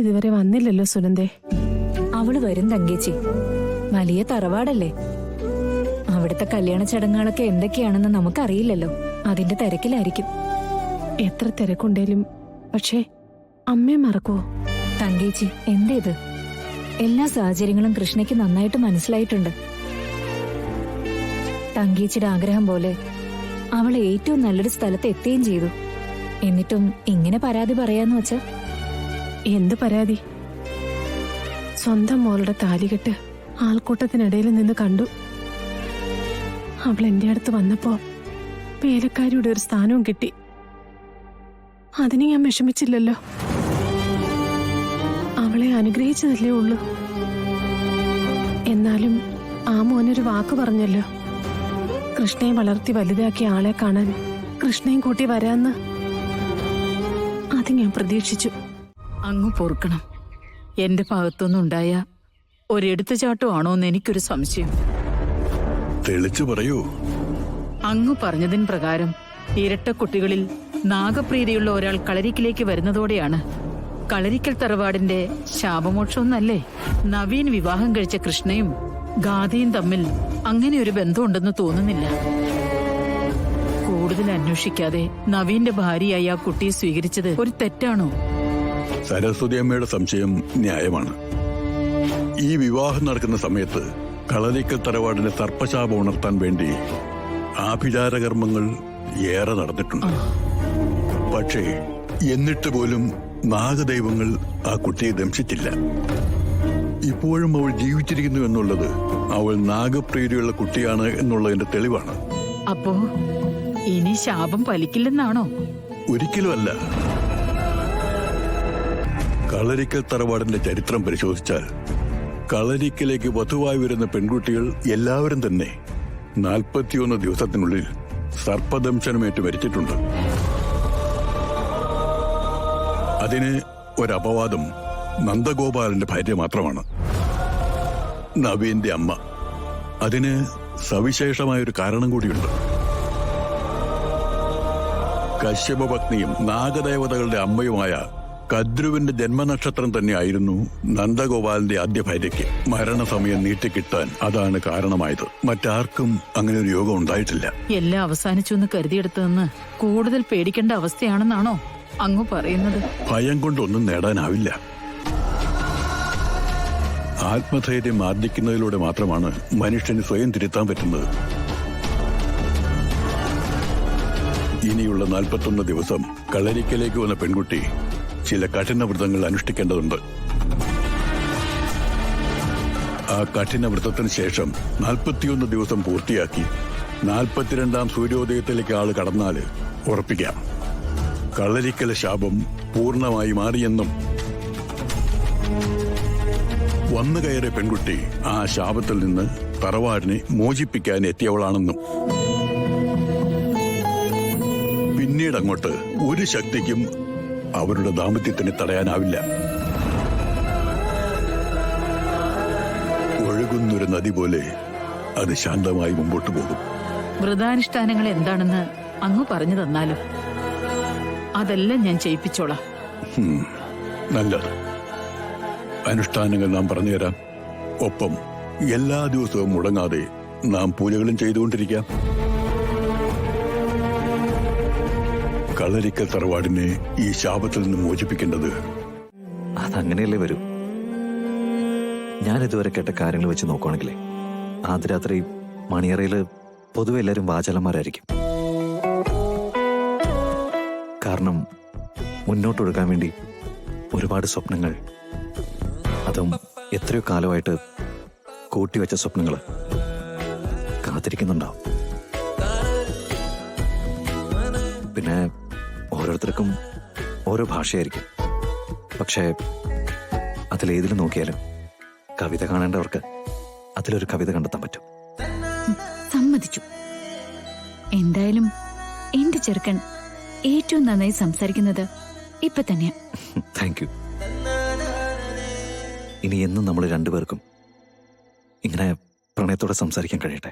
ഇതുവരെ വന്നില്ലല്ലോ സുനന്ദേ. അവള് വരും തങ്കേച്ചി. വലിയ തറവാടല്ലേ. അവിടുത്തെ കല്യാണ ചടങ്ങുകളൊക്കെ എന്തൊക്കെയാണെന്ന് നമുക്കറിയില്ലല്ലോ. അതിന്റെ തിരക്കിലായിരിക്കും. എത്ര തിരക്കുണ്ടേലും പക്ഷേ അമ്മയെ മറക്കുവോ? തങ്കേച്ചി, എന്തേത്? എല്ലാ സാഹചര്യങ്ങളും കൃഷ്ണയ്ക്ക് നന്നായിട്ട് മനസ്സിലായിട്ടുണ്ട്. തങ്കേച്ചിയുടെ ആഗ്രഹം പോലെ അവളെ ഏറ്റവും നല്ലൊരു സ്ഥലത്ത് എത്തുകയും ചെയ്തു. എന്നിട്ടും ഇങ്ങനെ പരാതി പറയാന്ന് വെച്ചാ? എന്ത് പരാതി? സ്വന്തം മോളുടെ താലികെട്ട് ആൾക്കൂട്ടത്തിനിടയിൽ നിന്ന് കണ്ടു. അവൾ എന്റെ അടുത്ത് വന്നപ്പോ വേലക്കാരിയുടെ ഒരു സ്ഥാനവും കിട്ടി. അതിന് ഞാൻ വിഷമിച്ചില്ലല്ലോ. അവളെ അനുഗ്രഹിച്ചതല്ലേ ഉള്ളൂ. എന്നാലും ആ മോനൊരു വാക്ക് പറഞ്ഞല്ലോ, കൃഷ്ണയെ വളർത്തി വലുതാക്കിയ ആളെ കാണാൻ കൃഷ്ണയും കൂട്ടി വരാന്ന്. അത് ഞാൻ പ്രതീക്ഷിച്ചു. അങ്ങ് പൊറുക്കണം. എന്റെ ഭാഗത്തൊന്നുണ്ടായ ഒരെടുത്തുചാട്ടമാണോന്ന് എനിക്കൊരു സംശയം. തെളിച്ചു പറയൂ. അങ്ങ് പറഞ്ഞതിൻ പ്രകാരം ഇരട്ടക്കുട്ടികളിൽ നാഗപ്രീതിയുള്ള ഒരാൾ കളരിക്കിലേക്ക് വരുന്നതോടെയാണ് കളരിക്കൽ തറവാടിന്റെ ശാപമോക്ഷമൊന്നല്ലേ നവീൻ വിവാഹം കഴിച്ച കൃഷ്ണയും ഗാഥയും തമ്മിൽ അങ്ങനെ ഒരു ബന്ധമുണ്ടെന്ന് തോന്നുന്നില്ല. കൂടുതൽ അന്വേഷിക്കാതെ നവീന്റെ ഭാര്യയായി ആ കുട്ടിയെ സ്വീകരിച്ചത് ഒരു തെറ്റാണോ? സരസ്വതി അമ്മയുടെ സംശയം ന്യായമാണ്. ഈ വിവാഹം നടക്കുന്ന സമയത്ത് കളരിക്കൽ തറവാടിന്റെ സർപ്പശാപം ഉണർത്താൻ വേണ്ടി ആഭിചാരകർമ്മങ്ങൾ ഏറെ നടന്നിട്ടുണ്ട്. പക്ഷേ എന്നിട്ട് പോലും നാഗദൈവങ്ങൾ ആ കുട്ടിയെ ദംശിച്ചില്ല. ഇപ്പോഴും അവൾ ജീവിച്ചിരിക്കുന്നു എന്നുള്ളത് അവൾ നാഗപ്രീതിയുള്ള കുട്ടിയാണ് എന്നുള്ളതിന്റെ തെളിവാണ്. അപ്പോ ഇനി ശാപം ഫലിക്കില്ലെന്നാണോ? ഒരിക്കലുമല്ല. കളരിക്കൽ തറവാടിന്റെ ചരിത്രം പരിശോധിച്ചാൽ കളരിക്കലേക്ക് വധുവായി വരുന്ന പെൺകുട്ടികൾ എല്ലാവരും തന്നെ 41 ദിവസത്തിനുള്ളിൽ സർപ്പദംശനമേറ്റ് മരിച്ചിട്ടുണ്ട്. അതിന് ഒരപവാദം നന്ദഗോപാലന്റെ ഭാര്യ മാത്രമാണ്, നവീന്റെ അമ്മ. അതിന് സവിശേഷമായൊരു കാരണം കൂടിയുണ്ട്. കശ്യപപത്നിയും നാഗദേവതകളുടെ അമ്മയുമായ കദ്രുവിന്റെ ജന്മനക്ഷത്രം തന്നെയായിരുന്നു നന്ദഗോപാലിന്റെ ആദ്യ ഭാര്യയ്ക്ക്. മരണസമയം നീട്ടിക്കിട്ടാൻ അതാണ് കാരണമായത്. മറ്റാർക്കും അങ്ങനെ ഒരു യോഗം ഉണ്ടായിട്ടില്ല. എല്ലാം അവസാനിച്ചു എന്ന് കരുതിയെടുത്തതെന്ന് കൂടുതൽ പേടിക്കേണ്ട അവസ്ഥയാണെന്നാണോ അങ്ങ് പറയുന്നത്? ഭയം കൊണ്ടൊന്നും നേടാനാവില്ല. ആത്മധൈര്യം ആർജിക്കുന്നതിലൂടെ മാത്രമാണ് മനുഷ്യന് സ്വയം തിരുത്താൻ പറ്റുന്നത്. ഇനിയുള്ള 41 ദിവസം കളരിക്കലേക്ക് വന്ന പെൺകുട്ടി ചില കഠിന വ്രതങ്ങൾ അനുഷ്ഠിക്കേണ്ടതുണ്ട്. ആ കഠിന വ്രതത്തിന് ശേഷം 41 ദിവസം പൂർത്തിയാക്കി 42ാം സൂര്യോദയത്തിലേക്ക് ആള് കടന്നാല് ഉറപ്പിക്കാം, കളരിക്കല ശാപം പൂർണ്ണമായി മാറിയെന്നും വന്നു കയറിയ പെൺകുട്ടി ആ ശാപത്തിൽ നിന്ന് തറവാടിനെ മോചിപ്പിക്കാൻ എത്തിയവളാണെന്നും. പിന്നീട് അങ്ങോട്ട് ഒരു ശക്തിക്കും അവരുടെ ദാമ്പത്യത്തിന് തടയാനാവില്ല. ഒഴുകുന്നൊരു നദി പോലെ അത് ശാന്തമായി മുമ്പോട്ട് പോകും. വ്രതാനുഷ്ഠാനങ്ങൾ എന്താണെന്ന് അങ്ങ് പറഞ്ഞു തന്നാലും അതെല്ലാം ഞാൻ ചെയ്യിപ്പിച്ചോളാം. നല്ലത്. അനുഷ്ഠാനങ്ങൾ നാം പറഞ്ഞുതരാം. ഒപ്പം എല്ലാ ദിവസവും മുടങ്ങാതെ നാം പൂജകളും ചെയ്തുകൊണ്ടിരിക്കാം. കളരിക്കൽ തറവാടിനെ ഈ ശാപത്തിൽ നിന്ന് മോചിപ്പിക്കേണ്ടത്. അതങ്ങനെയല്ലേ വരൂ. ഞാൻ ഇതുവരെ കേട്ട കാര്യങ്ങൾ വെച്ച് നോക്കുകയാണെങ്കിലേ ആദ്യ രാത്രി മണിയറയില് പൊതുവെ എല്ലാവരും വാചാലന്മാരായിരിക്കും. കാരണം മുന്നോട്ടൊഴുകാൻ വേണ്ടി ഒരുപാട് സ്വപ്നങ്ങൾ, അതും എത്രയോ കാലമായിട്ട് കൂട്ടിവെച്ച സ്വപ്നങ്ങൾ കാത്തിരിക്കുന്നുണ്ടാവും. പിന്നെ ഓരോരുത്തർക്കും ഓരോ ഭാഷയായിരിക്കും. പക്ഷേ അതിലേതിലും നോക്കിയാലും കവിത കാണേണ്ടവർക്ക് അതിലൊരു കവിത കണ്ടെത്താൻ പറ്റും. സമ്മതിച്ചു. എന്തായാലും എന്റെ ചെറുക്കൻ ഏറ്റവും നന്നായി സംസാരിക്കുന്നത് ഇപ്പൊ തന്നെയാ. Thank you. ഇനി എന്നും നമ്മൾ രണ്ടുപേർക്കും ഇങ്ങനെ പ്രണയത്തോടെ സംസാരിക്കാൻ കഴിയട്ടെ.